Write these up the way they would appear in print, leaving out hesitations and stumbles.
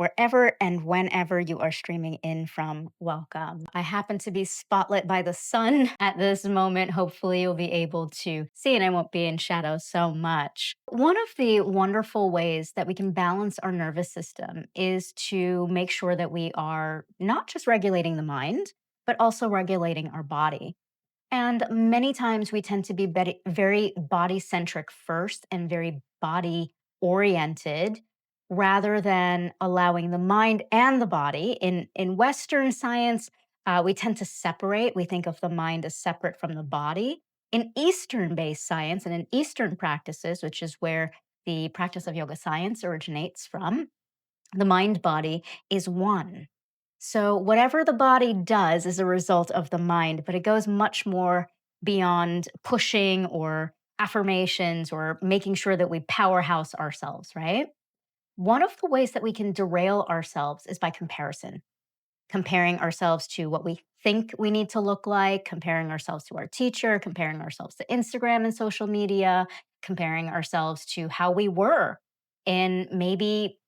Wherever and whenever you are streaming in from, welcome. I happen to be spotlit by the sun at this moment. Hopefully, you'll be able to see and I won't be in shadow so much. One of the wonderful ways that we can balance our nervous system is to make sure that we are not just regulating the mind, but also regulating our body. And many times we tend to be very body centric first and very body oriented rather than allowing the mind and the body. In Western science, we tend to separate. We think of the mind as separate from the body. In Eastern based science and in Eastern practices, which is where the practice of yoga science originates from, the mind body is one. So, whatever the body does is a result of the mind, but it goes much more beyond pushing or affirmations or making sure that we powerhouse ourselves, right? One of the ways that we can derail ourselves is by comparison, comparing ourselves to what we think we need to look like, comparing ourselves to our teacher, comparing ourselves to Instagram and social media, comparing ourselves to how we were in maybe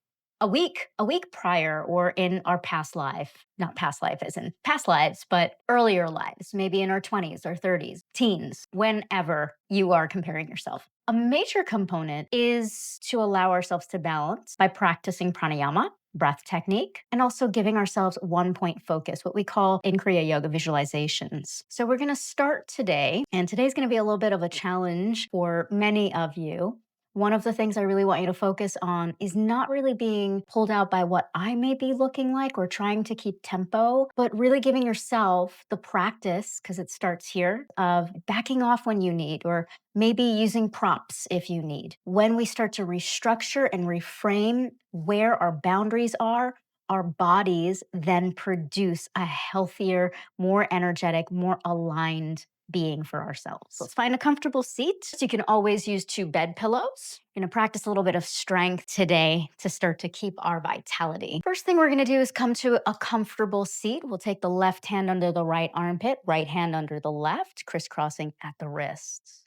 a week prior or in our past life, not past life as in past lives, but earlier lives, maybe in our 20s or 30s, teens, whenever you are comparing yourself. A major component is to allow ourselves to balance by practicing pranayama, breath technique, and also giving ourselves one point focus, what we call in Kriya yoga visualizations. So we're going to start today, and today's going to be a little bit of a challenge for many of you. One of the things I really want you to focus on is not really being pulled out by what I may be looking like or trying to keep tempo, but really giving yourself the practice, because it starts here, of backing off when you need, or maybe using prompts if you need. When we start to restructure and reframe where our boundaries are, our bodies then produce a healthier, more energetic, more aligned being for ourselves. Let's find a comfortable seat. You can always use 2 bed pillows. We're going to practice a little bit of strength today to start to keep our vitality. First thing we're going to do is come to a comfortable seat. We'll take the left hand under the right armpit, right hand under the left, crisscrossing at the wrists.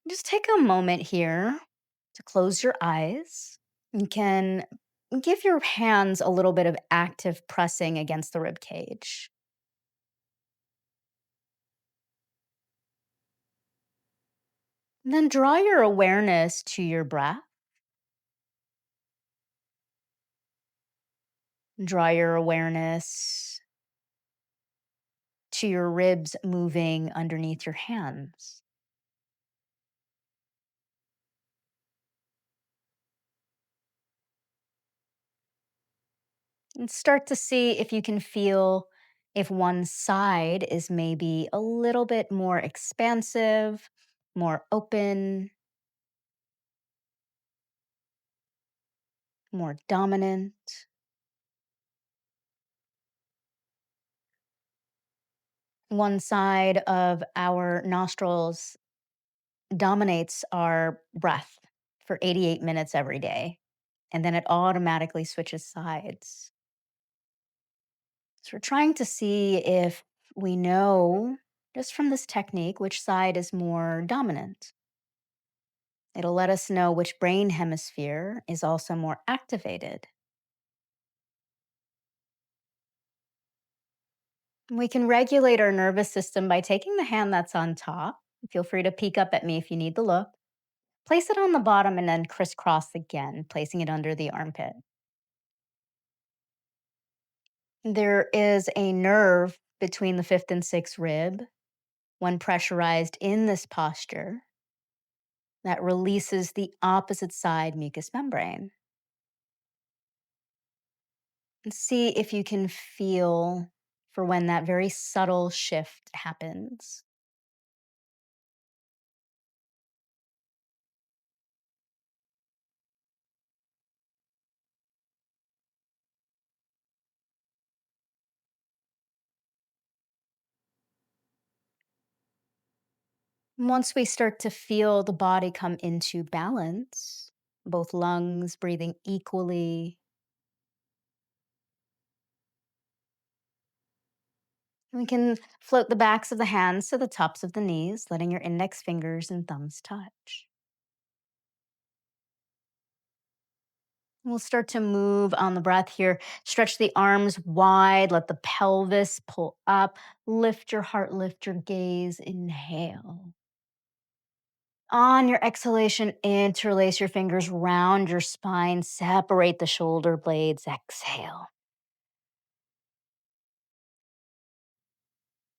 Just take a moment here to close your eyes. You can give your hands a little bit of active pressing against the rib cage. And then draw your awareness to your breath. Draw your awareness to your ribs moving underneath your hands. And start to see if you can feel if one side is maybe a little bit more expansive, more open, more dominant. One side of our nostrils dominates our breath for 88 minutes every day, and then it automatically switches sides. So we're trying to see if we know, just from this technique, which side is more dominant. It'll let us know which brain hemisphere is also more activated. We can regulate our nervous system by taking the hand that's on top. Feel free to peek up at me if you need the look. Place it on the bottom and then crisscross again, placing it under the armpit. There is a nerve between the fifth and sixth rib. When pressurized in this posture, that releases the opposite side mucous membrane. And see if you can feel for when that very subtle shift happens. Once we start to feel the body come into balance, both lungs breathing equally, we can float the backs of the hands to the tops of the knees, letting your index fingers and thumbs touch. We'll start to move on the breath here. Stretch the arms wide, let the pelvis pull up. Lift your heart, lift your gaze. Inhale. On your exhalation, interlace your fingers round your spine, separate the shoulder blades. Exhale.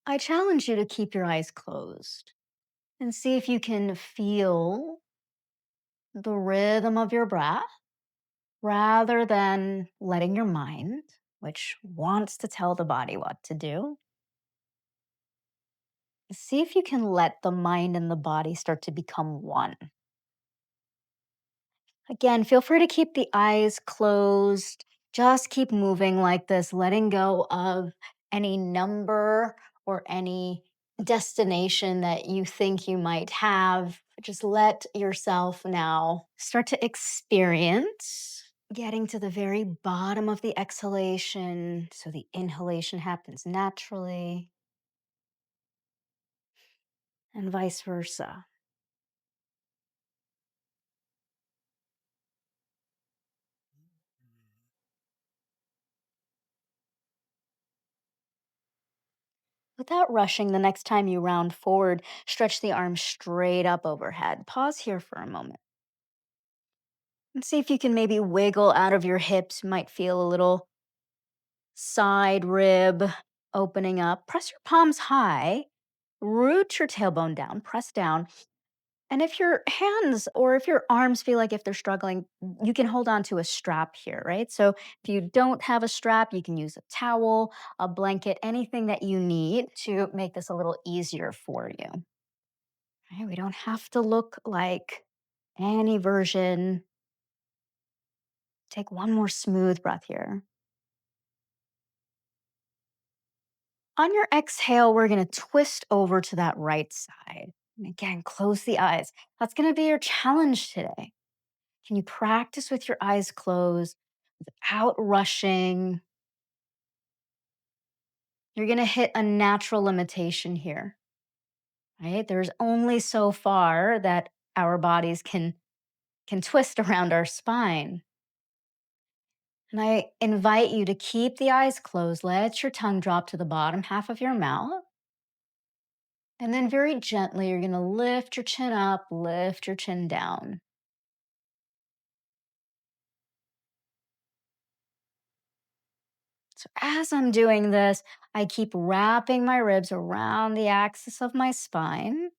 I challenge you to keep your eyes closed and see if you can feel the rhythm of your breath rather than letting your mind, which wants to tell the body what to do, see if you can let the mind and the body start to become one. Again, feel free to keep the eyes closed. Just keep moving like this, letting go of any number or any destination that you think you might have. Just let yourself now start to experience getting to the very bottom of the exhalation. So the inhalation happens naturally and vice versa. Without rushing, the next time you round forward, stretch the arms straight up overhead. Pause here for a moment and see if you can maybe wiggle out of your hips. You might feel a little side rib opening up. Press your palms high, root your tailbone down, press down. And if your hands or if your arms feel like if they're struggling, you can hold on to a strap here, right? So if you don't have a strap, you can use a towel, a blanket, anything that you need to make this a little easier for you. Right? We don't have to look like any version. Take one more smooth breath here. On your exhale, we're going to twist over to that right side. And again, close the eyes. That's going to be your challenge today. Can you practice with your eyes closed without rushing? You're going to hit a natural limitation here, right? There's only so far that our bodies can twist around our spine. And I invite you to keep the eyes closed. Let your tongue drop to the bottom half of your mouth. And then very gently, you're going to lift your chin up, lift your chin down. So as I'm doing this, I keep wrapping my ribs around the axis of my spine.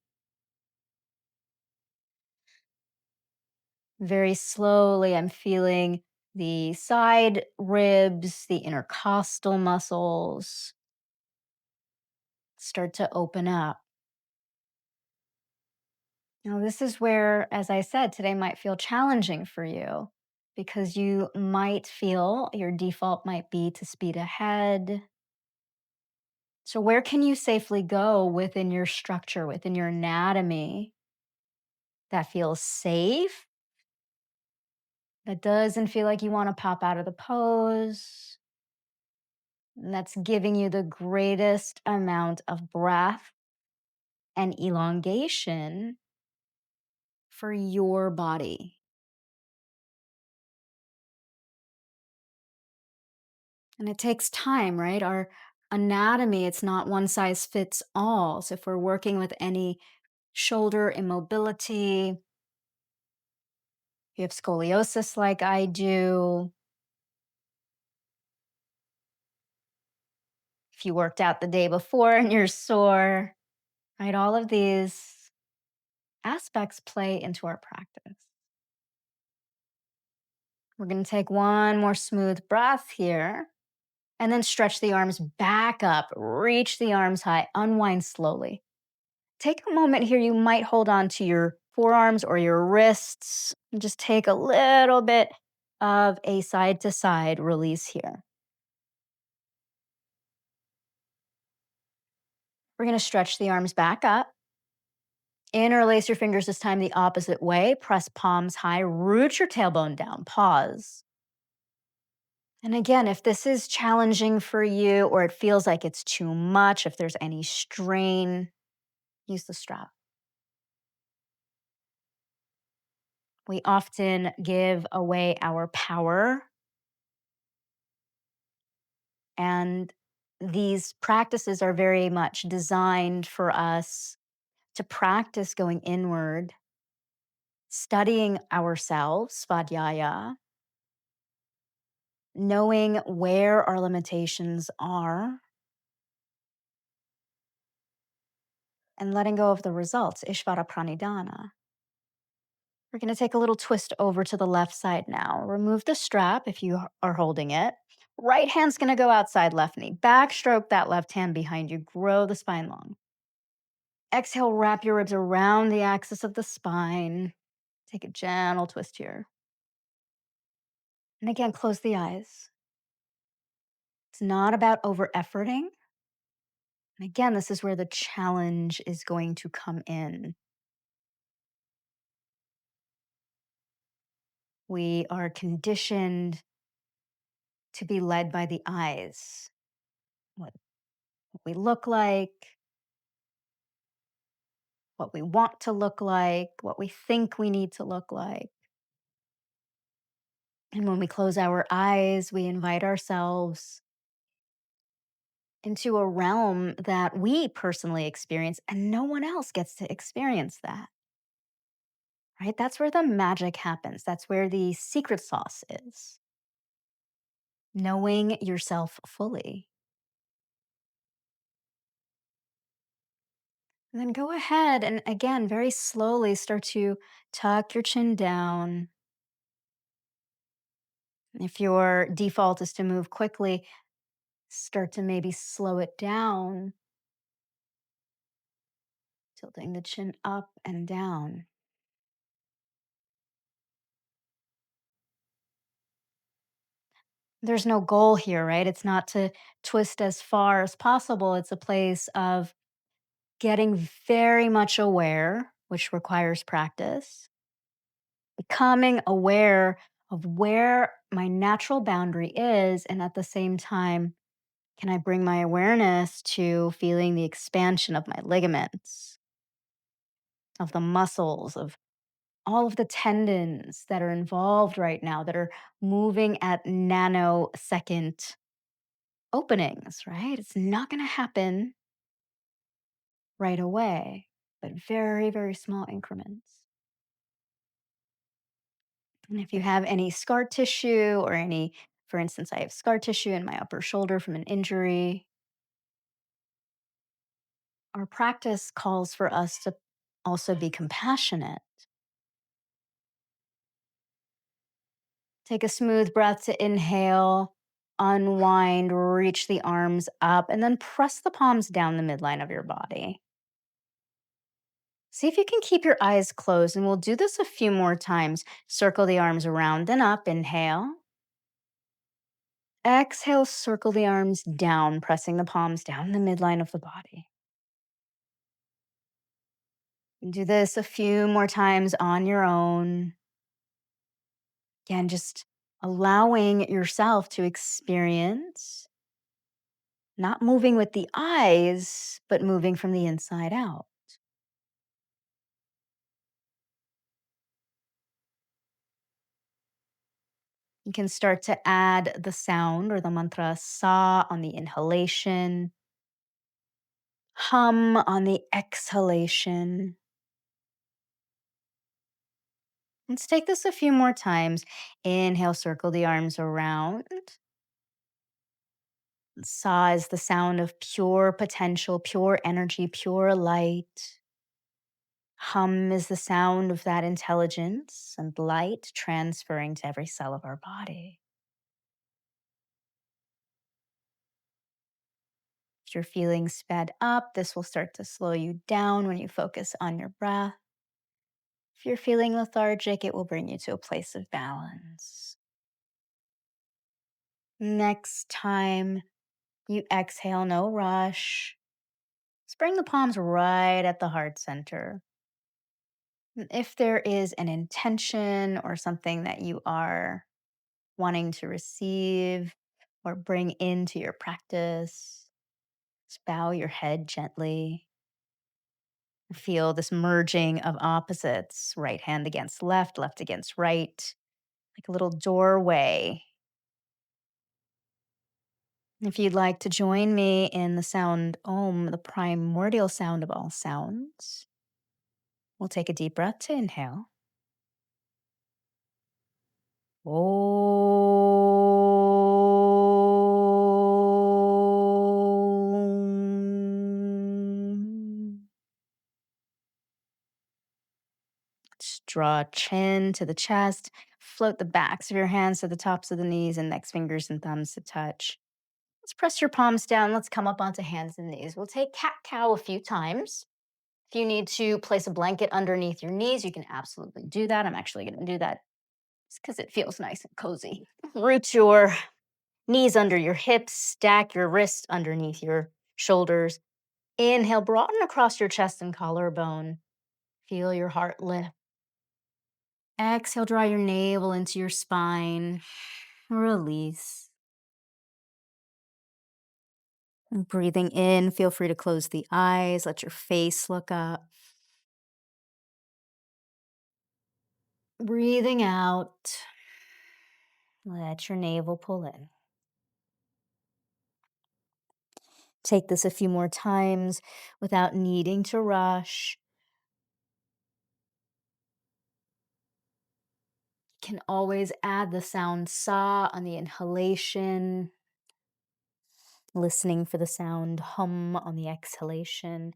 Very slowly, I'm feeling the side ribs, the intercostal muscles start to open up. Now, this is where, as I said, today might feel challenging for you because you might feel your default might be to speed ahead. So, where can you safely go within your structure, within your anatomy that feels safe, that doesn't feel like you want to pop out of the pose, and that's giving you the greatest amount of breath and elongation for your body? And it takes time, right? Our anatomy, it's not one size fits all. So if we're working with any shoulder immobility, you have scoliosis like I do, if you worked out the day before and you're sore, right? All of these aspects play into our practice. We're going to take one more smooth breath here and then stretch the arms back up, reach the arms high, unwind slowly. Take a moment here. You might hold on to your forearms or your wrists and just take a little bit of a side to side release here. We're going to stretch the arms back up. Interlace your fingers this time the opposite way. Press palms high. Root your tailbone down. Pause. And again, if this is challenging for you or it feels like it's too much, if there's any strain, use the strap. We often give away our power, and these practices are very much designed for us to practice going inward, studying ourselves, svadhyaya, knowing where our limitations are, and letting go of the results, ishvara pranidhana. We're going to take a little twist over to the left side now. Remove the strap if you are holding it. Right hand's going to go outside left knee. Backstroke that left hand behind you. Grow the spine long. Exhale, wrap your ribs around the axis of the spine. Take a gentle twist here. And again, close the eyes. It's not about over efforting. And again, this is where the challenge is going to come in. We are conditioned to be led by the eyes. What we look like, what we want to look like, what we think we need to look like. And when we close our eyes, we invite ourselves into a realm that we personally experience and no one else gets to experience that, right? That's where the magic happens. That's where the secret sauce is. Knowing yourself fully. And then go ahead and again, very slowly start to tuck your chin down. If your default is to move quickly, start to maybe slow it down, tilting the chin up and down. There's no goal here, right? It's not to twist as far as possible. It's a place of getting very much aware, which requires practice, becoming aware of where my natural boundary is. And at the same time, can I bring my awareness to feeling the expansion of my ligaments, of the muscles, of all of the tendons that are involved right now that are moving at nanosecond openings, right? It's not going to happen right away, but very, very small increments. And if you have any scar tissue or any, for instance, I have scar tissue in my upper shoulder from an injury, our practice calls for us to also be compassionate. Take a smooth breath to inhale, unwind, reach the arms up, and then press the palms down the midline of your body. See if you can keep your eyes closed, and we'll do this a few more times. Circle the arms around and up. Inhale. Exhale, circle the arms down, pressing the palms down the midline of the body. Do this a few more times on your own. Again, just allowing yourself to experience, not moving with the eyes, but moving from the inside out. You can start to add the sound or the mantra sa on the inhalation, hum on the exhalation. Let's take this a few more times. Inhale, circle the arms around. Sa is the sound of pure potential, pure energy, pure light. Hum is the sound of that intelligence and light transferring to every cell of our body. If you're feeling sped up, this will start to slow you down when you focus on your breath. If you're feeling lethargic, it will bring you to a place of balance. Next time you exhale, no rush. Just bring the palms right at the heart center. And if there is an intention or something that you are wanting to receive or bring into your practice, just bow your head gently. Feel this merging of opposites, right hand against left, left against right, like a little doorway. If you'd like to join me in the sound Om, the primordial sound of all sounds, we'll take a deep breath to inhale. Om. Just draw chin to the chest, float the backs of your hands to the tops of the knees and next fingers and thumbs to touch. Let's press your palms down. Let's come up onto hands and knees. We'll take cat cow a few times. If you need to place a blanket underneath your knees, you can absolutely do that. I'm actually going to do that just because it feels nice and cozy. Root your knees under your hips, stack your wrists underneath your shoulders. Inhale, broaden across your chest and collarbone. Feel your heart lift. Exhale, draw your navel into your spine. Release. And breathing in, feel free to close the eyes, let your face look up. Breathing out, let your navel pull in. Take this a few more times without needing to rush. You can always add the sound sa on the inhalation, listening for the sound hum on the exhalation.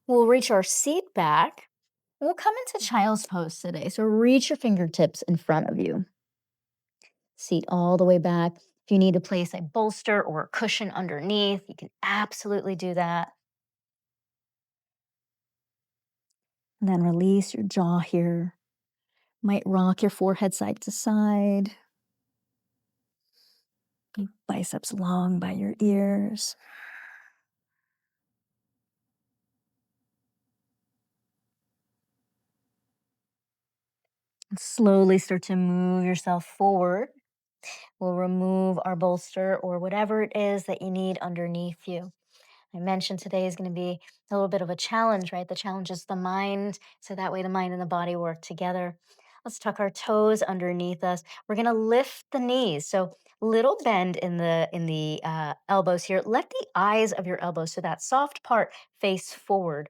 We'll reach our seat back. We'll come into child's pose today. So reach your fingertips in front of you. Seat all the way back. If you need to place a bolster or a cushion underneath, you can absolutely do that. And then release your jaw here. Might rock your forehead side to side. Keep biceps long by your ears. And slowly start to move yourself forward. We'll remove our bolster or whatever it is that you need underneath you. I mentioned today is going to be a little bit of a challenge, right? The challenge is the mind, so that way the mind and the body work together. Let's tuck our toes underneath us. We're going to lift the knees. So little bend in the elbows here. Let the eyes of your elbows, so that soft part, face forward.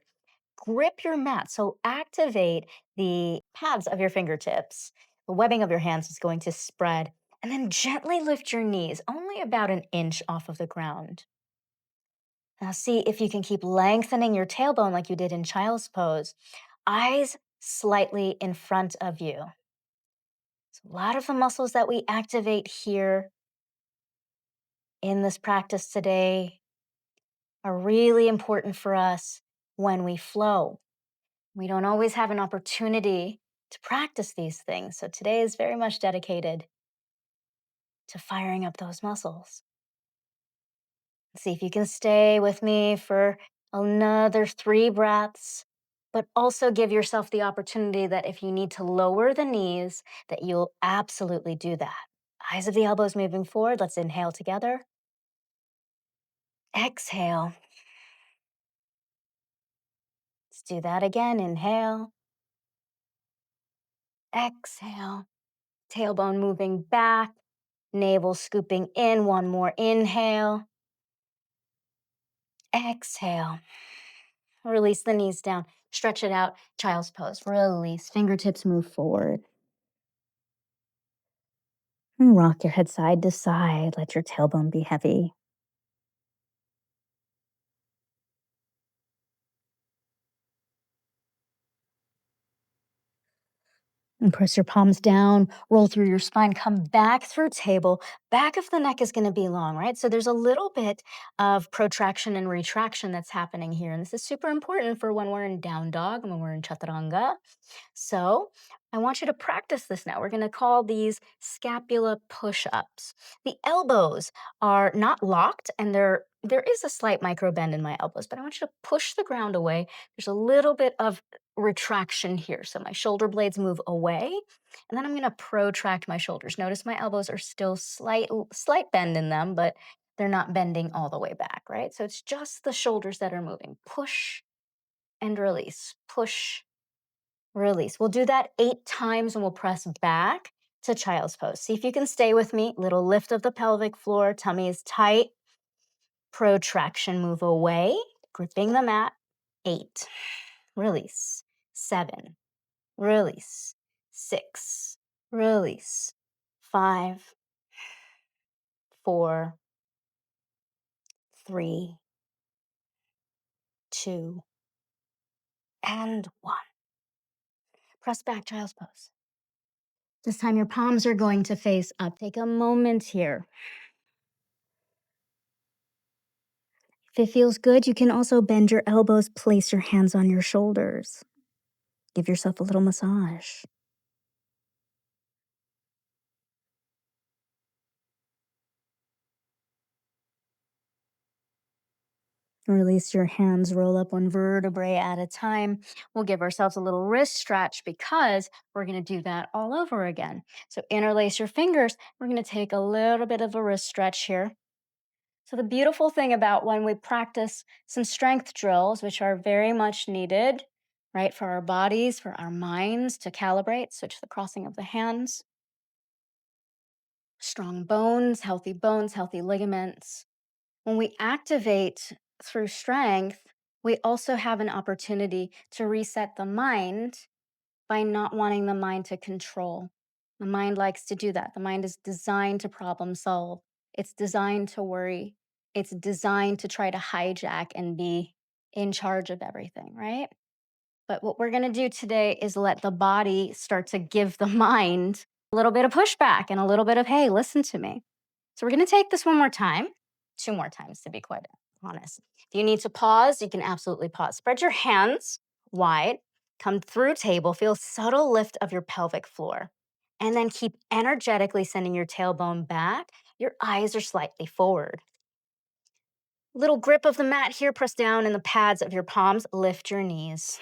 Grip your mat. So activate the pads of your fingertips. The webbing of your hands is going to spread. And then gently lift your knees, only about an inch off of the ground. Now see if you can keep lengthening your tailbone like you did in child's pose. Eyes slightly in front of you. So a lot of the muscles that we activate here in this practice today are really important for us when we flow. We don't always have an opportunity to practice these things. So today is very much dedicated to firing up those muscles. See if you can stay with me for another 3 breaths, but also give yourself the opportunity that if you need to lower the knees, that you'll absolutely do that. Eyes of the elbows moving forward. Let's inhale together. Exhale. Let's do that again. Inhale. Exhale. Tailbone moving back. Navel scooping in. One more inhale. Exhale. Release the knees down. Stretch it out. Child's pose. Release. Fingertips move forward. And rock your head side to side. Let your tailbone be heavy. And press your palms down, roll through your spine, come back through table. Back of the neck is going to be long, right? So there's a little bit of protraction and retraction that's happening here. And this is super important for when we're in down dog and when we're in chaturanga. So I want you to practice this now. We're going to call these scapula push-ups. The elbows are not locked and there is a slight micro bend in my elbows, but I want you to push the ground away. There's a little bit of retraction here. So my shoulder blades move away, and then I'm going to protract my shoulders. Notice my elbows are still slight bend in them, but they're not bending all the way back, right? So it's just the shoulders that are moving. Push and release. Push, release. We'll do that 8 times and we'll press back to child's pose. See if you can stay with me. Little lift of the pelvic floor. Tummy is tight. Protraction, move away, gripping the mat. 8, release. 7, release. 6, release. 5, 4, 3, 2, and 1. Press back, child's pose. This time your palms are going to face up. Take a moment here. If it feels good, you can also bend your elbows, place your hands on your shoulders. Give yourself a little massage. Release your hands, roll up one vertebrae at a time. We'll give ourselves a little wrist stretch because we're going to do that all over again. So interlace your fingers. We're going to take a little bit of a wrist stretch here. So the beautiful thing about when we practice some strength drills, which are very much needed, right, for our bodies, for our minds to calibrate, such as the crossing of the hands, strong bones, healthy ligaments. When we activate through strength, we also have an opportunity to reset the mind by not wanting the mind to control. The mind likes to do that. The mind is designed to problem solve, it's designed to worry, it's designed to try to hijack and be in charge of everything, right? But what we're going to do today is let the body start to give the mind a little bit of pushback and a little bit of, hey, listen to me. So we're going to take this one more time, 2 more times to be quite honest. If you need to pause, you can absolutely pause. Spread your hands wide, come through table, feel subtle lift of your pelvic floor, and then keep energetically sending your tailbone back. Your eyes are slightly forward. Little grip of the mat here, press down in the pads of your palms, lift your knees.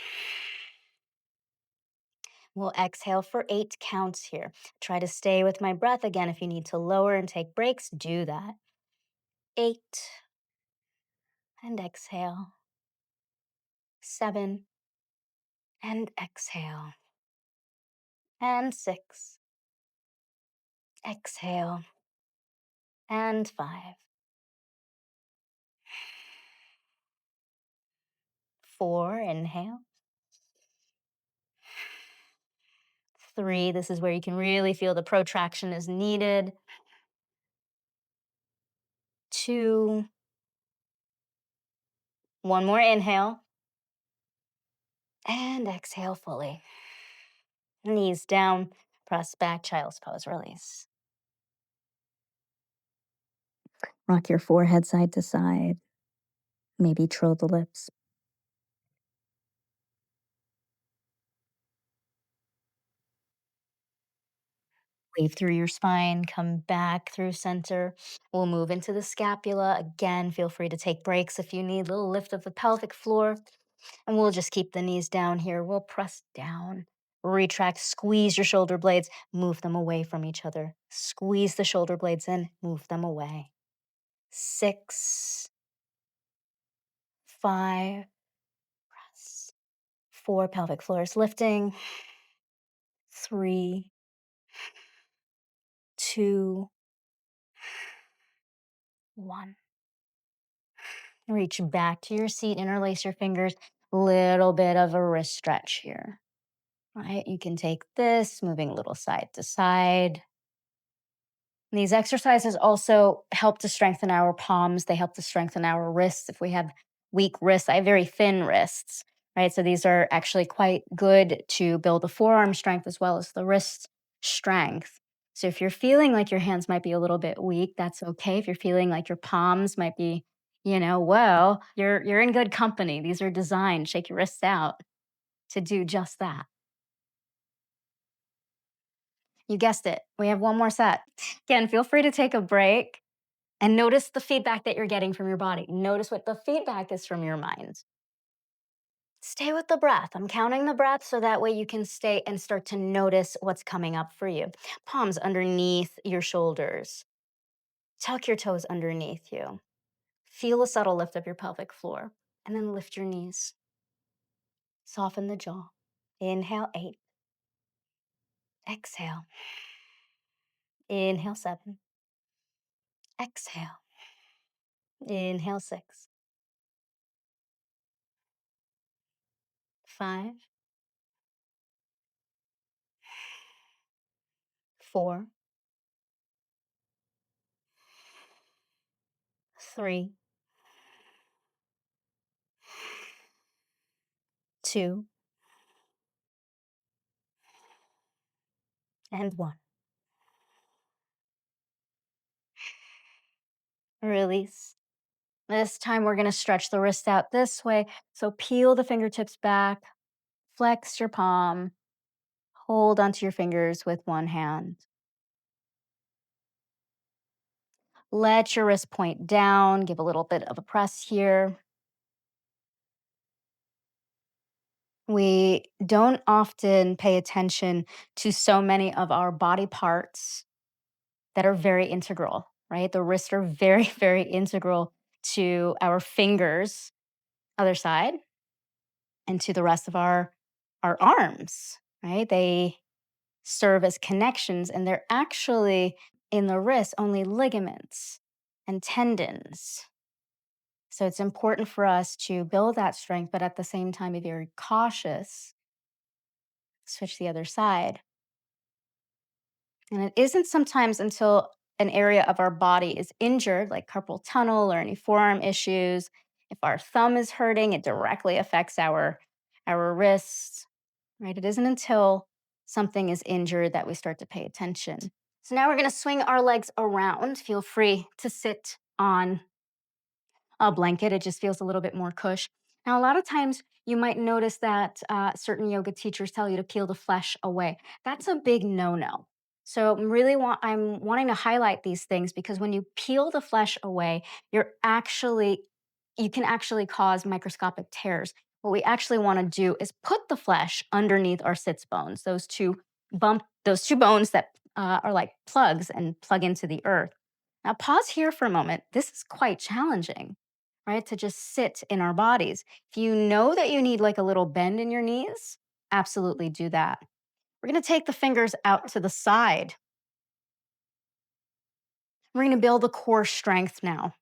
We'll exhale for 8 counts here. Try to stay with my breath. Again, if you need to lower and take breaks, do that. 8, and exhale. 7, and exhale. And 6, exhale. And 5, 4, inhale. 3, this is where you can really feel the protraction is needed. 2, one more inhale. And exhale fully. Knees down, press back, child's pose, release. Rock your forehead side to side. Maybe trill the lips. Wave through your spine, come back through center. We'll move into the scapula. Again, feel free to take breaks if you need. A little lift of the pelvic floor. And we'll just keep the knees down here. We'll press down, retract, squeeze your shoulder blades, move them away from each other. Squeeze the shoulder blades in, move them away. 6, 5, press. 4, pelvic floor is lifting. 3, 2, 1. Reach back to your seat, interlace your fingers. Little bit of a wrist stretch here. All right, you can take this, moving a little side to side. These exercises also help to strengthen our palms. They help to strengthen our wrists. If we have weak wrists, I have very thin wrists, right? So these are actually quite good to build the forearm strength as well as the wrist strength. So if you're feeling like your hands might be a little bit weak, that's okay. If you're feeling like your palms might be, well, you're in good company. These are designed, shake your wrists out, to do just that. You guessed it. We have one more set. Again, feel free to take a break. And notice the feedback that you're getting from your body. Notice what the feedback is from your mind. Stay with the breath. I'm counting the breath so that way you can stay and start to notice what's coming up for you. Palms underneath your shoulders. Tuck your toes underneath you. Feel a subtle lift of your pelvic floor. And then lift your knees. Soften the jaw. Inhale, 8. Exhale. Inhale, 7. Exhale. Inhale, 6. 5. 4. 3. 2. And 1. Release. This time we're going to stretch the wrist out this way. So peel the fingertips back, flex your palm, hold onto your fingers with one hand. Let your wrist point down, give a little bit of a press here. We don't often pay attention to so many of our body parts that are very integral, right? The wrists are very, very integral to our fingers, other side, and to the rest of our arms, right? They serve as connections, and they're actually in the wrist only ligaments and tendons. So it's important for us to build that strength, but at the same time be very cautious. Switch the other side. And it isn't sometimes until an area of our body is injured, like carpal tunnel or any forearm issues. If our thumb is hurting, it directly affects our wrists, right? It isn't until something is injured that we start to pay attention. So now we're going to swing our legs around. Feel free to sit on a blanket. It just feels a little bit more cush. Now, a lot of times you might notice that certain yoga teachers tell you to peel the flesh away. That's a big no-no. So I'm wanting to highlight these things because when you peel the flesh away, you can actually cause microscopic tears. What we actually want to do is put the flesh underneath our sits bones, those two bones that are like plugs and plug into the earth. Now, pause here for a moment. This is quite challenging, right? To just sit in our bodies. If you know that you need like a little bend in your knees, absolutely do that. We're going to take the fingers out to the side. We're going to build the core strength now.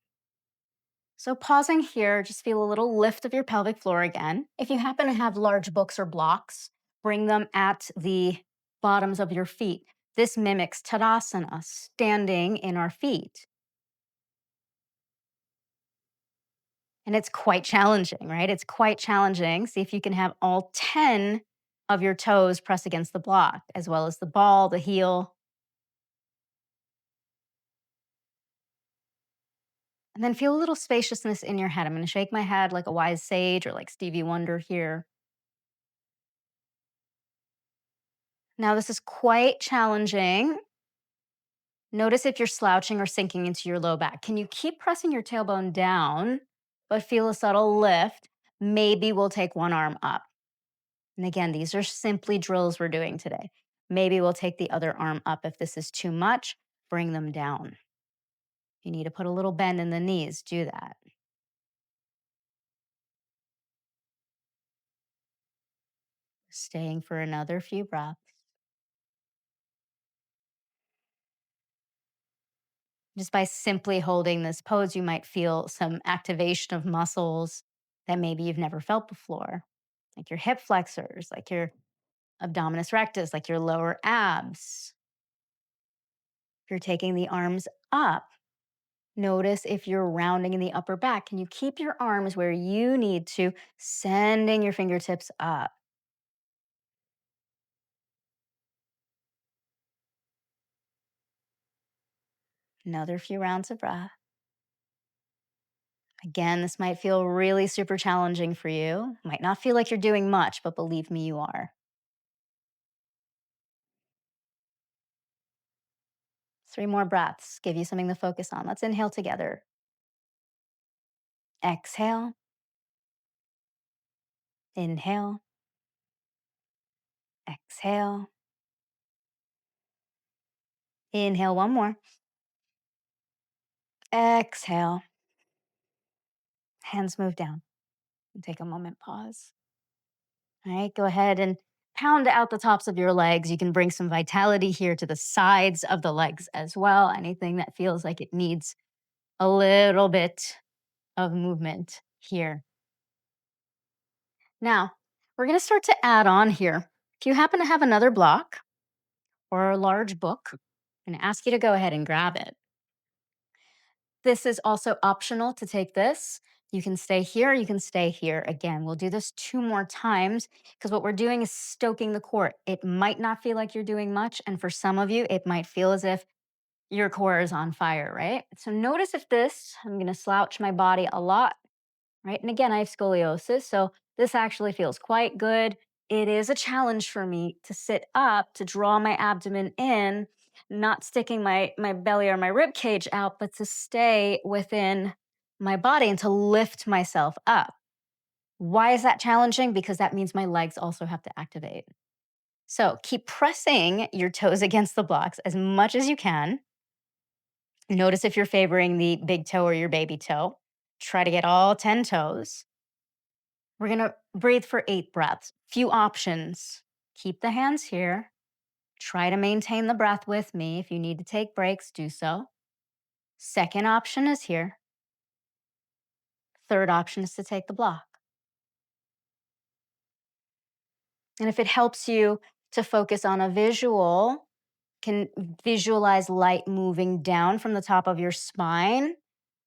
So, pausing here, just feel a little lift of your pelvic floor again. If you happen to have large books or blocks, bring them at the bottoms of your feet. This mimics Tadasana, standing in our feet. And it's quite challenging, right? It's quite challenging. See if you can have all 10 of your toes press against the block, as well as the ball, the heel. And then feel a little spaciousness in your head. I'm going to shake my head like a wise sage or like Stevie Wonder here. Now, this is quite challenging. Notice if you're slouching or sinking into your low back. Can you keep pressing your tailbone down, but feel a subtle lift? Maybe we'll take one arm up. And again, these are simply drills we're doing today. Maybe we'll take the other arm up. If this is too much, bring them down. You need to put a little bend in the knees, do that. Staying for another few breaths. Just by simply holding this pose, you might feel some activation of muscles that maybe you've never felt before, like your hip flexors, like your abdominis rectus, like your lower abs. If you're taking the arms up, notice if you're rounding in the upper back. Can you keep your arms where you need to, sending your fingertips up? Another few rounds of breath. Again, this might feel really super challenging for you. Might not feel like you're doing much, but believe me, you are. 3 more breaths. Give you something to focus on. Let's inhale together. Exhale. Inhale, exhale. Inhale one more. Exhale. Hands move down. And take a moment, pause. All right, go ahead and pound out the tops of your legs. You can bring some vitality here to the sides of the legs as well. Anything that feels like it needs a little bit of movement here. Now, we're going to start to add on here. If you happen to have another block or a large book, I'm going to ask you to go ahead and grab it. This is also optional to take this. You can stay here, you can stay here. Again, we'll do this 2 more times because what we're doing is stoking the core. It might not feel like you're doing much. And for some of you, it might feel as if your core is on fire, right? So notice if this, I'm going to slouch my body a lot, right? And again, I have scoliosis, so this actually feels quite good. It is a challenge for me to sit up, to draw my abdomen in, not sticking my belly or my rib cage out, but to stay within my body and to lift myself up. Why is that challenging? Because that means my legs also have to activate. So keep pressing your toes against the blocks as much as you can. Notice if you're favoring the big toe or your baby toe. Try to get all 10 toes. We're going to breathe for 8 breaths. Few options. Keep the hands here. Try to maintain the breath with me. If you need to take breaks, do so. Second option is here. Third option is to take the block. And if it helps you to focus on a visual, can visualize light moving down from the top of your spine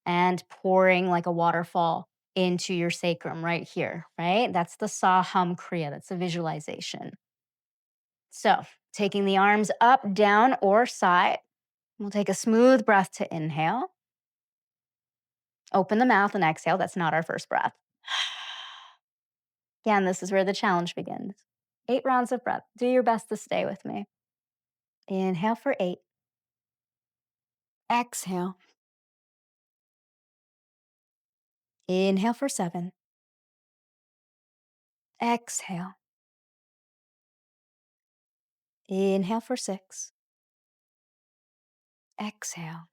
and pouring like a waterfall into your sacrum right here, right? That's the 𝗷𝗁𝘁𝘀𝘁𝘀 kriya. That's a visualization. So taking the arms up, down, or side. We'll take a smooth breath to inhale. Open the mouth and exhale. That's not our first breath. Again, this is where the challenge begins. 8 rounds of breath. Do your best to stay with me. Inhale for 8. Exhale. Inhale for 7. Exhale. Inhale for 6. Exhale.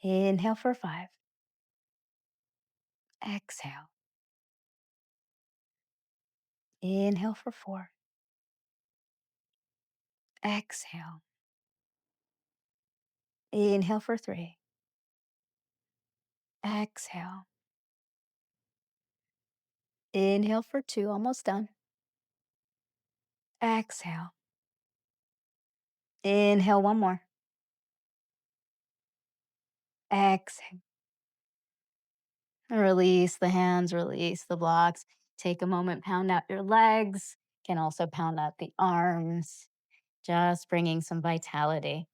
Inhale for 5. Exhale. Inhale for 4. Exhale. Inhale for 3. Exhale. Inhale for 2. Almost done. Exhale. Inhale one more. Exhale. Release the hands, release the blocks. Take a moment, pound out your legs. Can also pound out the arms, just bringing some vitality.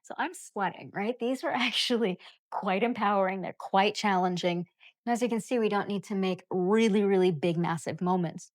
So I'm sweating, right? These are actually quite empowering. They're quite challenging. And as you can see, we don't need to make really, really big, massive moments.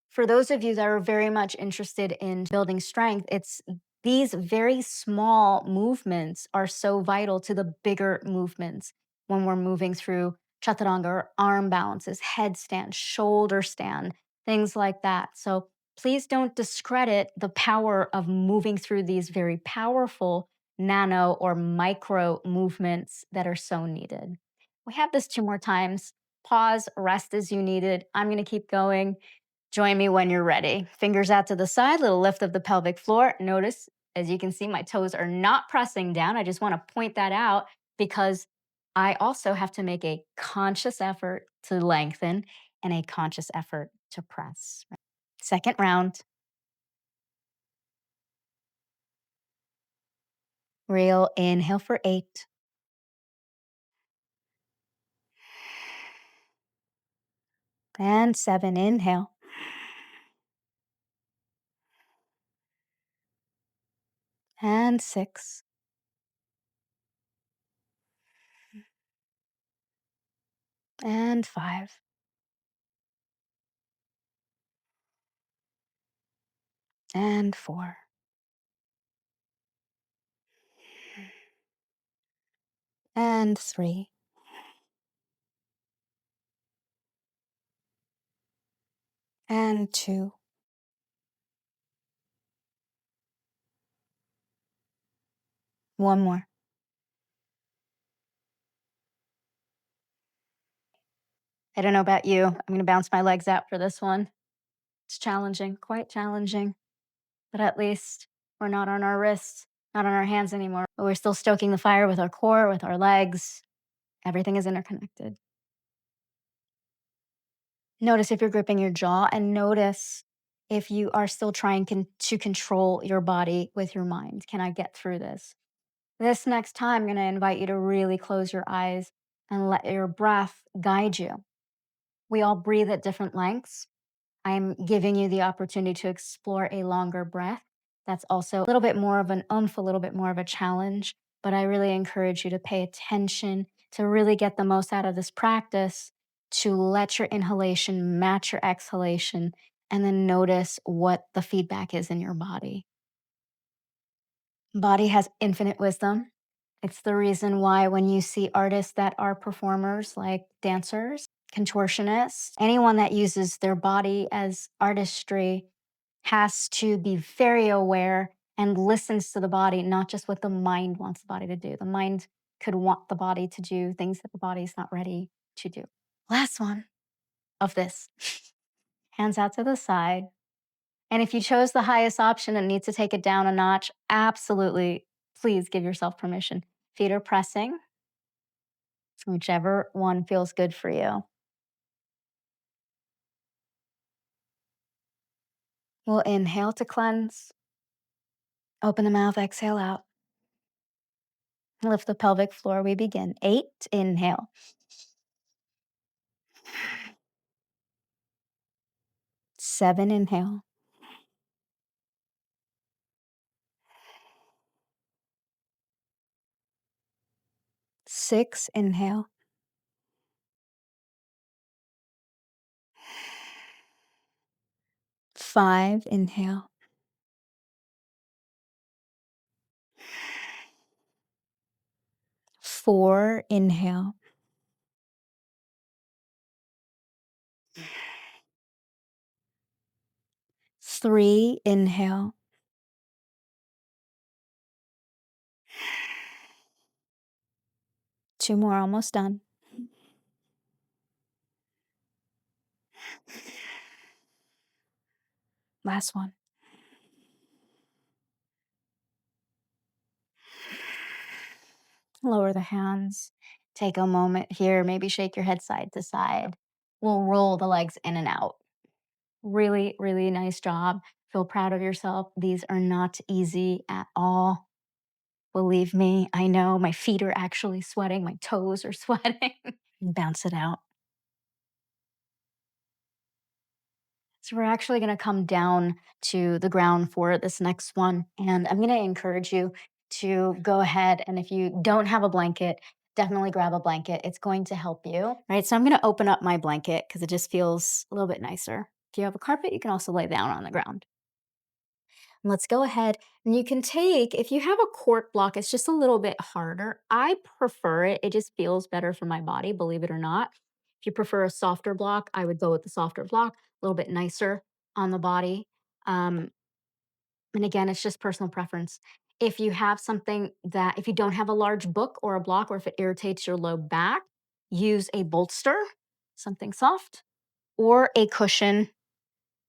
For those of you that are very much interested in building strength, it's these very small movements are so vital to the bigger movements when we're moving through chaturanga or arm balances, headstand, shoulder stand, things like that. So please don't discredit the power of moving through these very powerful nano or micro movements that are so needed. We have this 2 more times. Pause, rest as you needed. I'm going to keep going. Join me when you're ready. Fingers out to the side, little lift of the pelvic floor. Notice, as you can see, my toes are not pressing down. I just want to point that out because I also have to make a conscious effort to lengthen and a conscious effort to press. Second round. Real inhale for 8. And 7, inhale. And 6. And 5. And 4. And 3. and 2. One more. I don't know about you. I'm going to bounce my legs out for this one. It's challenging, quite challenging, but at least we're not on our wrists, not on our hands anymore. But we're still stoking the fire with our core, with our legs. Everything is interconnected. Notice if you're gripping your jaw, and notice if you are still trying to control your body with your mind. Can I get through this? This next time, I'm going to invite you to really close your eyes and let your breath guide you. We all breathe at different lengths. I'm giving you the opportunity to explore a longer breath. That's also a little bit more of an oomph, a little bit more of a challenge. But I really encourage you to pay attention, to really get the most out of this practice, to let your inhalation match your exhalation, and then notice what the feedback is in your body. Body has infinite wisdom. It's the reason why when you see artists that are performers, like dancers, contortionists, anyone that uses their body as artistry has to be very aware and listens to the body, not just what the mind wants the body to do. The mind could want the body to do things that the body is not ready to do. Last one of this. Hands out to the side. And if you chose the highest option and need to take it down a notch, absolutely, please give yourself permission. Feet are pressing, whichever one feels good for you. We'll inhale to cleanse. Open the mouth, exhale out. Lift the pelvic floor. We begin. 8, inhale. 7, inhale. 6, inhale. 5, inhale. 4, inhale. 3, inhale. 2 more, almost done. Last one. Lower the hands. Take a moment here. Maybe shake your head side to side. We'll roll the legs in and out. Really, really nice job. Feel proud of yourself. These are not easy at all. Believe me, I know my feet are actually sweating. My toes are sweating. Bounce it out. So we're actually going to come down to the ground for this next one. And I'm going to encourage you to go ahead. And if you don't have a blanket, definitely grab a blanket. It's going to help you. Right. So I'm going to open up my blanket because it just feels a little bit nicer. If you have a carpet, you can also lay down on the ground. Let's go ahead and you can take, if you have a cork block, it's just a little bit harder. I prefer it. It just feels better for my body, believe it or not. If you prefer a softer block, I would go with the softer block, a little bit nicer on the body. Um, and again, it's just personal preference. If you have something that, if you don't have a large book or a block, or if it irritates your low back, use a bolster, something soft, or a cushion.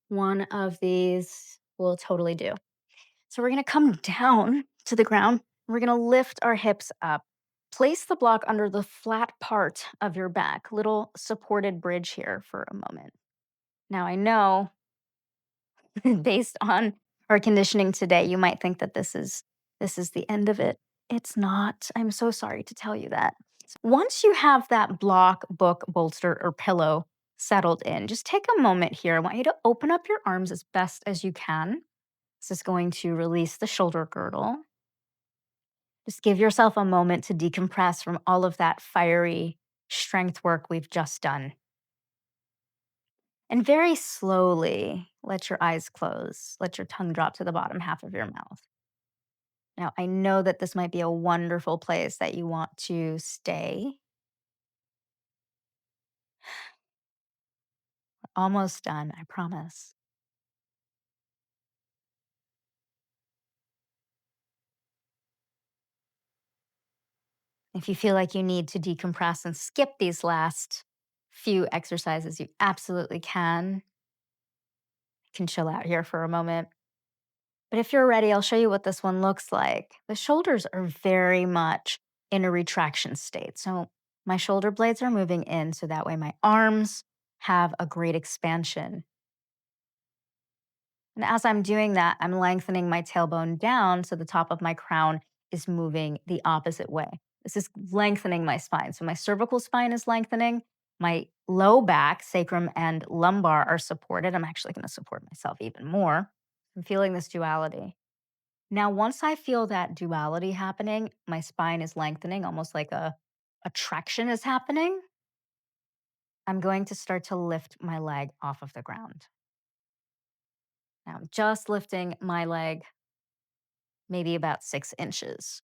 One of these will totally do. So we're going to come down to the ground. We're going to lift our hips up. Place the block under the flat part of your back, little supported bridge here for a moment. Now I know based on our conditioning today, you might think that this is the end of it. It's not. I'm so sorry to tell you that. Once you have that block, book, bolster, or pillow settled in, just take a moment here. I want you to open up your arms as best as you can. This is going to release the shoulder girdle. Just give yourself a moment to decompress from all of that fiery strength work we've just done. And very slowly, let your eyes close. Let your tongue drop to the bottom half of your mouth. Now, I know that this might be a wonderful place that you want to stay. Almost done, I promise. If you feel like you need to decompress and skip these last few exercises, you absolutely can. You can chill out here for a moment. But if you're ready, I'll show you what this one looks like. The shoulders are very much in a retraction state. So my shoulder blades are moving in so that way my arms have a great expansion. And as I'm doing that, I'm lengthening my tailbone down so the top of my crown is moving the opposite way. This is lengthening my spine. So my cervical spine is lengthening. My low back, sacrum, and lumbar are supported. I'm actually going to support myself even more. I'm feeling this duality. Now, once I feel that duality happening, my spine is lengthening, almost like a traction is happening. I'm going to start to lift my leg off of the ground. Now, I'm just lifting my leg maybe about 6 inches.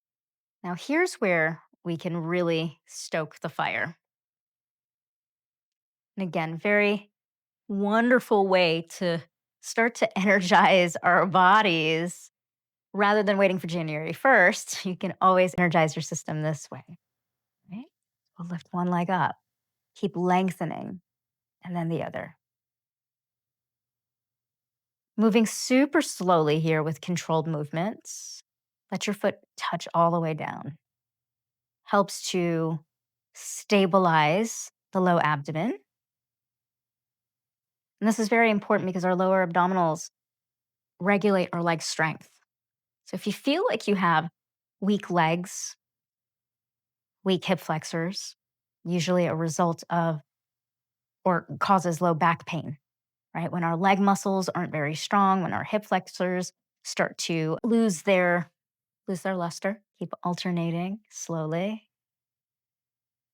Now, here's where we can really stoke the fire. And again, very wonderful way to start to energize our bodies rather than waiting for January 1st. You can always energize your system this way, right? We'll lift one leg up, keep lengthening, and then the other. Moving super slowly here with controlled movements. Let your foot touch all the way down. Helps to stabilize the low abdomen. And this is very important because our lower abdominals regulate our leg strength. So if you feel like you have weak legs, weak hip flexors, usually a result of or causes low back pain, right? When our leg muscles aren't very strong, when our hip flexors start to lose their luster, keep alternating slowly.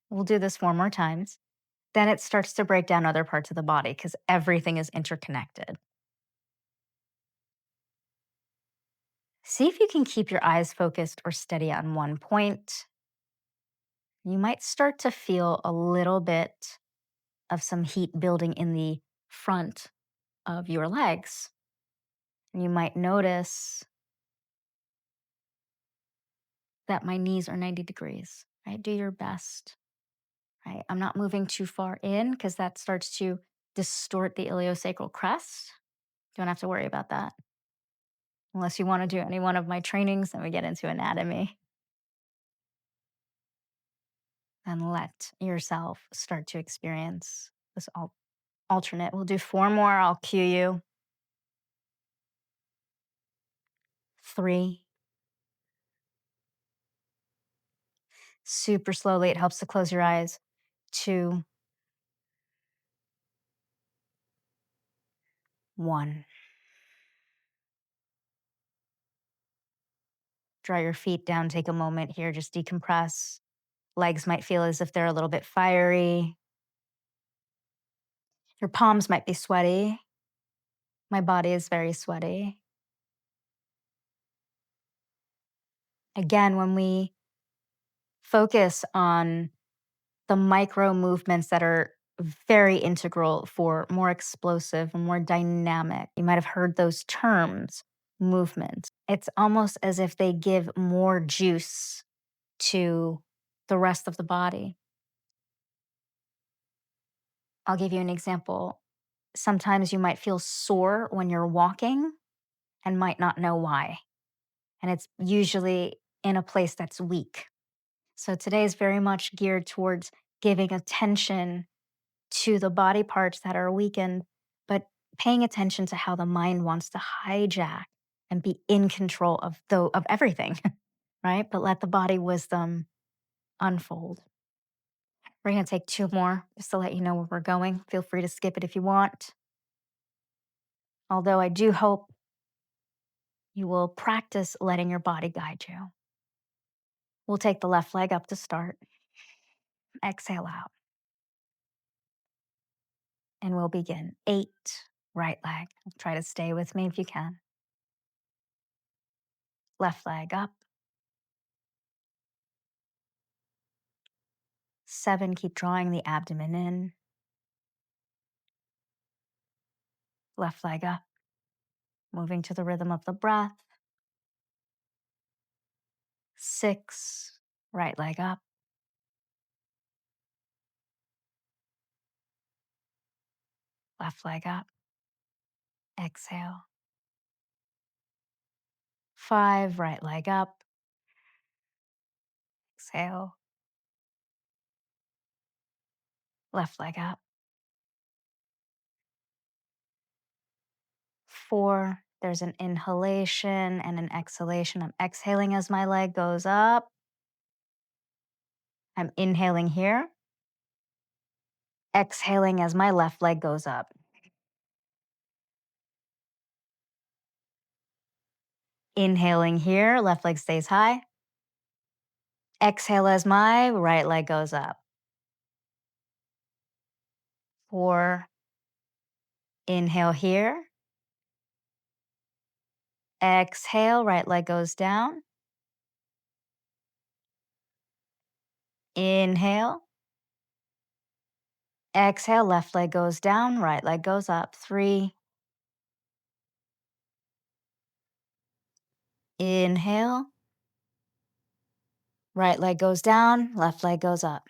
We'll do this 4 more times. Then it starts to break down other parts of the body because everything is interconnected. See if you can keep your eyes focused or steady on one point. You might start to feel a little bit of some heat building in the front of your legs. You might notice that my knees are 90 degrees, right? Do your best, right? I'm not moving too far in because that starts to distort the iliosacral crest. Don't have to worry about that. Unless you want to do any one of my trainings, then we get into anatomy. And let yourself start to experience this alternate. We'll do 4 more. I'll cue you. 3. Super slowly. It helps to close your eyes. 2, 1. Draw your feet down. Take a moment here. Just decompress. Legs might feel as if they're a little bit fiery. Your palms might be sweaty. My body is very sweaty. Again, when we focus on the micro movements that are very integral for more explosive and more dynamic. You might have heard those terms, movement. It's almost as if they give more juice to the rest of the body. I'll give you an example. Sometimes you might feel sore when you're walking and might not know why. And it's usually in a place that's weak. So today is very much geared towards giving attention to the body parts that are weakened, but paying attention to how the mind wants to hijack and be in control of everything, right? But let the body wisdom unfold. We're going to take 2 more just to let you know where we're going. Feel free to skip it if you want. Although I do hope you will practice letting your body guide you. We'll take the left leg up to start. Exhale out. And we'll begin. 8, right leg. Try to stay with me if you can. Left leg up. 7, keep drawing the abdomen in. Left leg up. Moving to the rhythm of the breath. 6. Right leg up. Left leg up. Exhale. 5. Right leg up. Exhale. Left leg up. 4. There's an inhalation and an exhalation. I'm exhaling as my leg goes up. I'm inhaling here. Exhaling as my left leg goes up. Inhaling here, left leg stays high. Exhale as my right leg goes up. 4. Inhale here. Exhale, right leg goes down. Inhale. Exhale, left leg goes down, right leg goes up. 3. Inhale. Right leg goes down, left leg goes up.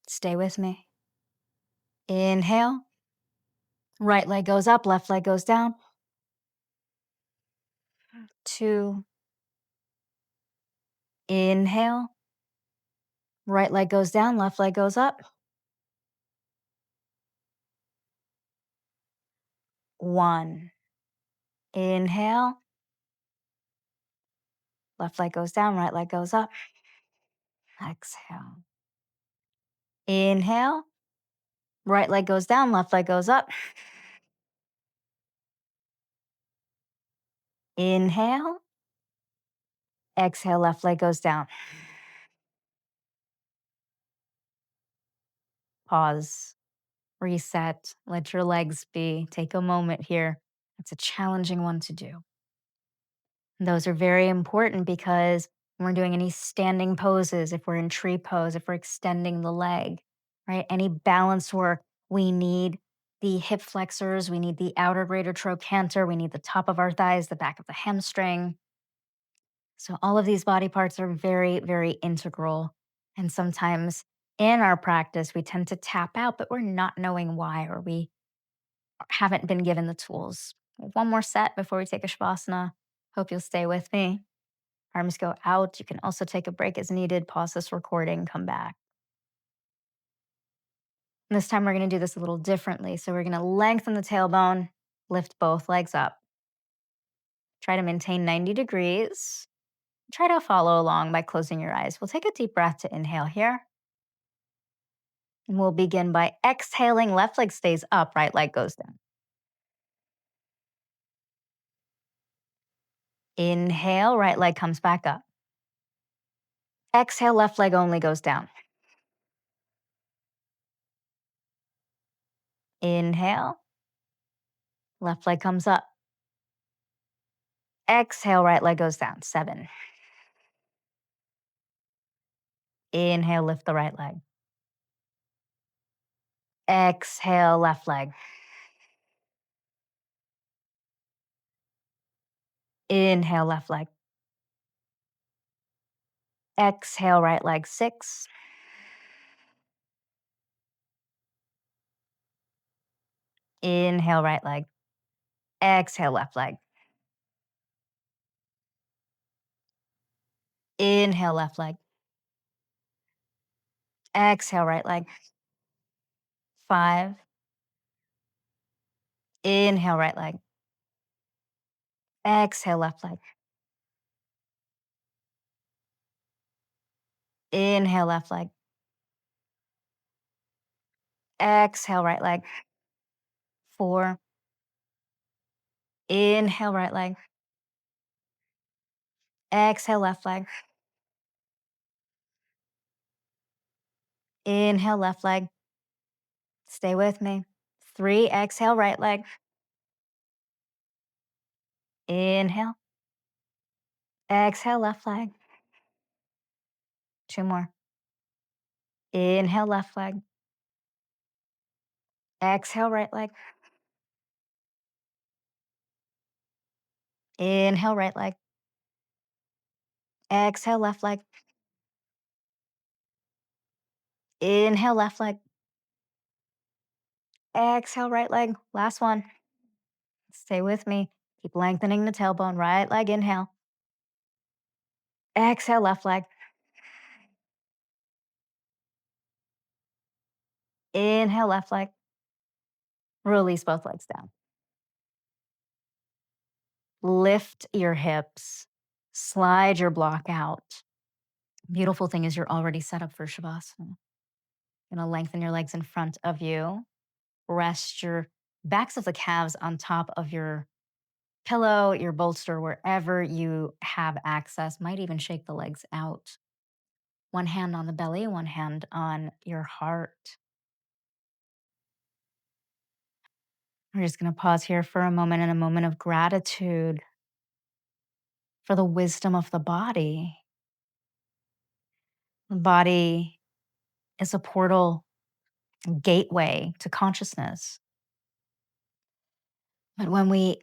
Stay with me. Inhale. Right leg goes up, left leg goes down. 2. Inhale. Right leg goes down, left leg goes up. 1. Inhale. Left leg goes down, right leg goes up. Exhale. Inhale. Right leg goes down, left leg goes up. Inhale. Exhale, left leg goes down. Pause. Reset. Let your legs be. Take a moment here. It's a challenging one to do. Those are very important because when we're doing any standing poses, if we're in tree pose, if we're extending the leg, right? Any balance work, we need the hip flexors, we need the outer greater trochanter, we need the top of our thighs, the back of the hamstring. So all of these body parts are very, very integral. And sometimes in our practice, we tend to tap out, but we're not knowing why, or we haven't been given the tools. One more set before we take a shavasana. Hope you'll stay with me. Arms go out. You can also take a break as needed. Pause this recording, come back. And this time we're going to do this a little differently. So we're going to lengthen the tailbone, lift both legs up. Try to maintain 90 degrees. Try to follow along by closing your eyes. We'll take a deep breath to inhale here. And we'll begin by exhaling. Left leg stays up, right leg goes down. Inhale, right leg comes back up. Exhale, left leg only goes down. Inhale, left leg comes up. Exhale, right leg goes down. 7. Inhale, lift the right leg. Exhale, left leg. Inhale, left leg. Exhale, right leg. 6. Inhale, right leg. Exhale, left leg. Inhale, left leg. Exhale, right leg. 5. Inhale, right leg. Exhale, left leg. Inhale, left leg. Exhale, right leg. 4. Inhale, right leg. Exhale, left leg. Inhale, left leg. Stay with me. 3. Exhale, right leg. Inhale. Exhale, left leg. 2 more. Inhale, left leg. Exhale, right leg. Inhale, right leg. Exhale, left leg. Inhale, left leg. Exhale, right leg. Last one. Stay with me. Keep lengthening the tailbone. Right leg, inhale. Exhale, left leg. Inhale, left leg. Release both legs down. Lift your hips. Slide your block out. Beautiful thing is you're already set up for Shavasana. Gonna lengthen your legs in front of you. Rest your backs of the calves on top of your pillow, your bolster, wherever you have access. Might even shake the legs out. One hand on the belly, one hand on your heart. We're just going to pause here for a moment in a moment of gratitude for the wisdom of the body. The body is a portal, gateway to consciousness. But when we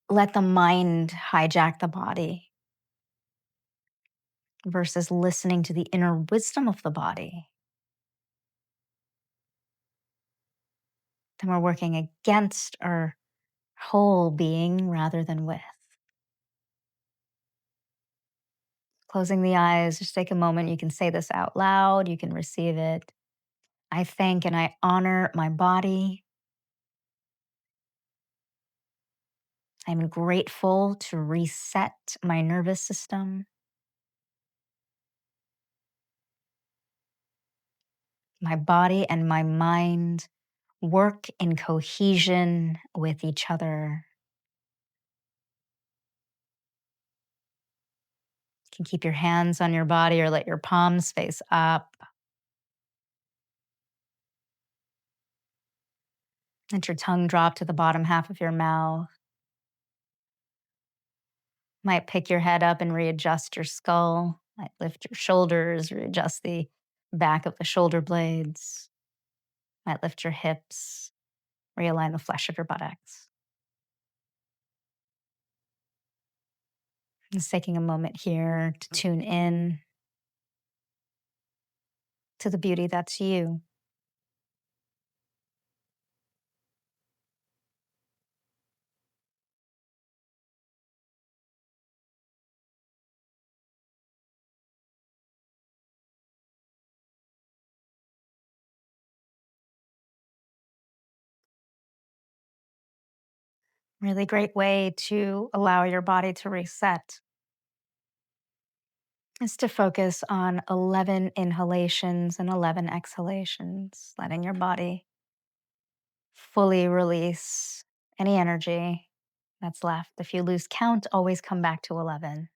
let the mind hijack the body versus listening to the inner wisdom of the body, then we're working against our whole being rather than with. Closing the eyes, just take a moment. You can say this out loud, you can receive it. I thank and I honor my body. I'm grateful to reset my nervous system. My body and my mind work in cohesion with each other. You can keep your hands on your body or let your palms face up. Let your tongue drop to the bottom half of your mouth. Might pick your head up and readjust your skull. Might lift your shoulders, readjust the back of the shoulder blades. Might lift your hips, realign the flesh of your buttocks. Just taking a moment here to tune in to the beauty that's you. Really great way to allow your body to reset is to focus on 11 inhalations and 11 exhalations, letting your body fully release any energy that's left. If you lose count, always come back to 11.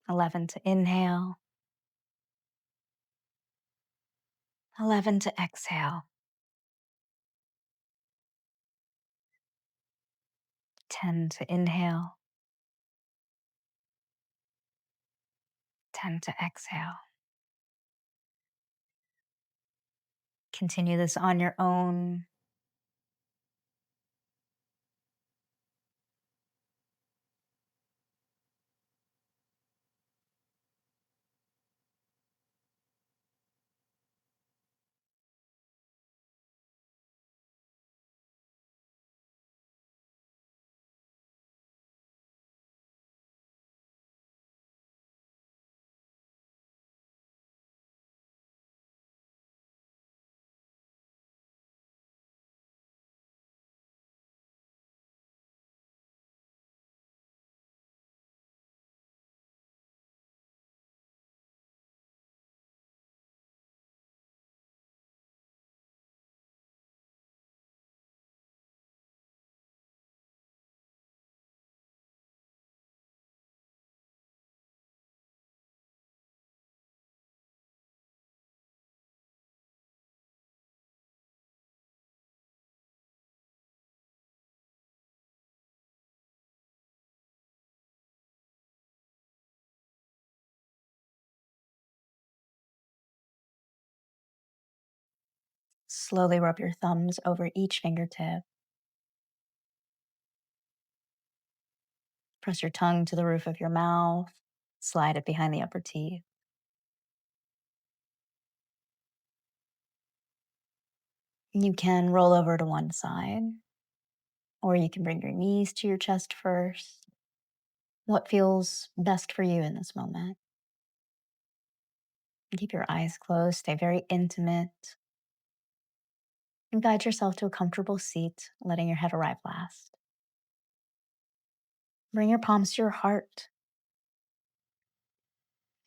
11 to inhale, 11 to exhale, 10 to inhale, 10 to exhale. Continue this on your own. Slowly rub your thumbs over each fingertip. Press your tongue to the roof of your mouth. Slide it behind the upper teeth. You can roll over to one side, or you can bring your knees to your chest first. What feels best for you in this moment? Keep your eyes closed, stay very intimate, and guide yourself to a comfortable seat, letting your head arrive last. Bring your palms to your heart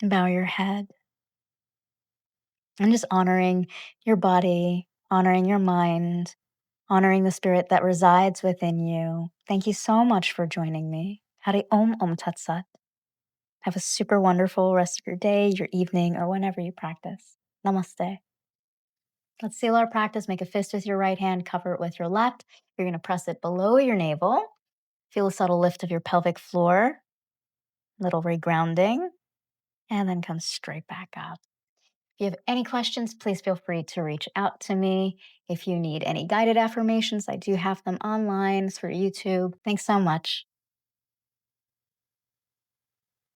and bow your head. And just honoring your body, honoring your mind, honoring the spirit that resides within you. Thank you so much for joining me. Hari Om Tat Sat. Have a super wonderful rest of your day, your evening, or whenever you practice. Namaste. Let's seal our practice. Make a fist with your right hand, cover it with your left. You're going to press it below your navel. Feel a subtle lift of your pelvic floor, little regrounding, and then come straight back up. If you have any questions, please feel free to reach out to me. If you need any guided affirmations, I do have them online for YouTube. Thanks so much.